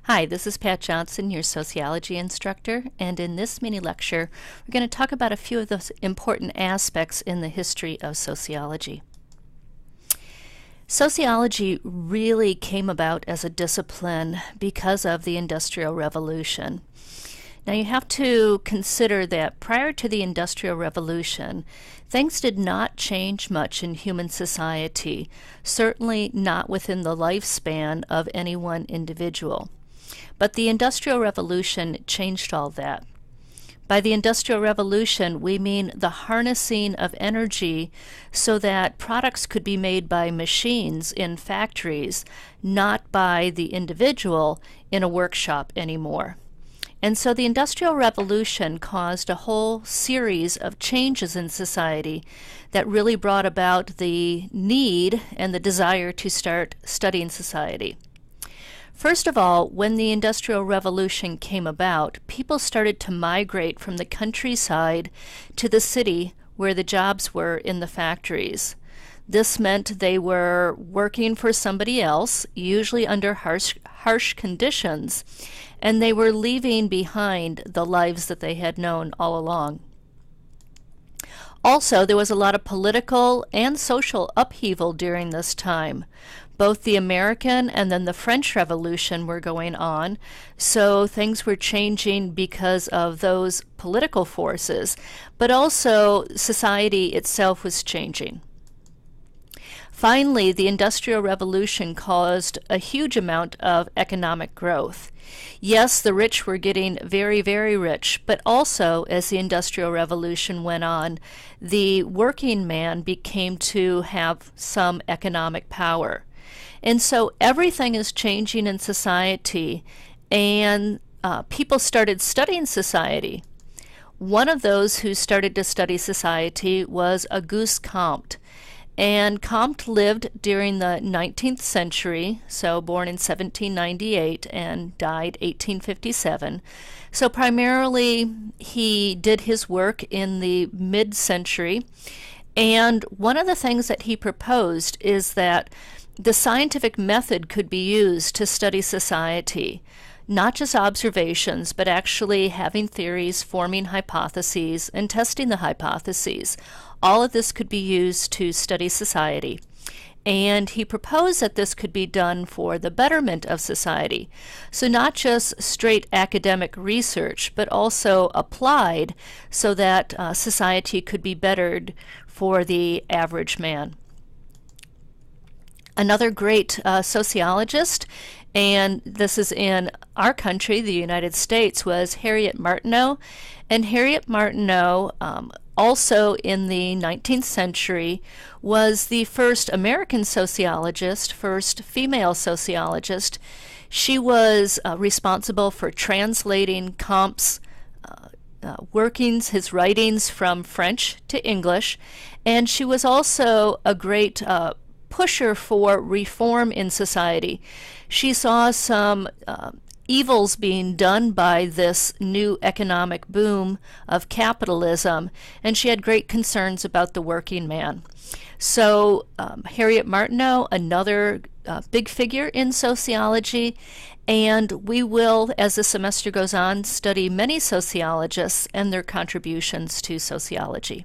Hi, this is Pat Johnson, your sociology instructor, and in this mini lecture, we're going to talk about a few of those important aspects in the history of sociology. Sociology really came about as a discipline because of the Industrial Revolution. Now you have to consider that prior to the Industrial Revolution, things did not change much in human society, certainly not within the lifespan of any one individual. But the Industrial Revolution changed all that. By the Industrial Revolution, we mean the harnessing of energy so that products could be made by machines in factories, not by the individual in a workshop anymore. And so the Industrial Revolution caused a whole series of changes in society that really brought about the need and the desire to start studying society. First of all, when the Industrial Revolution came about, people started to migrate from the countryside to the city where the jobs were in the factories. This meant they were working for somebody else, usually under harsh conditions, and they were leaving behind the lives that they had known all along. Also, there was a lot of political and social upheaval during this time. Both the American and then the French Revolution were going on, so things were changing because of those political forces, but also society itself was changing. Finally, the Industrial Revolution caused a huge amount of economic growth. Yes, the rich were getting very, very rich, but also as the Industrial Revolution went on, the working man became to have some economic power. And so everything is changing in society, and people started studying society. One of those who started to study society was Auguste Comte. And Comte lived during the 19th century, so born in 1798 and died 1857. So primarily he did his work in the mid-century. And one of the things that he proposed is that the scientific method could be used to study society. Not just observations, but actually having theories, forming hypotheses, and testing the hypotheses. All of this could be used to study society. And he proposed that this could be done for the betterment of society. So not just straight academic research, but also applied so that society could be bettered for the average man. Another great sociologist, and this is in our country, the United States, was Harriet Martineau. And Harriet Martineau, also in the 19th century, was the first American sociologist, first female sociologist. She was responsible for translating Comte's workings, his writings from French to English, and she was also a great pusher for reform in society. She saw some evils being done by this new economic boom of capitalism, and she had great concerns about the working man. So Harriet Martineau, another big figure in sociology, and we will, as the semester goes on, study many sociologists and their contributions to sociology.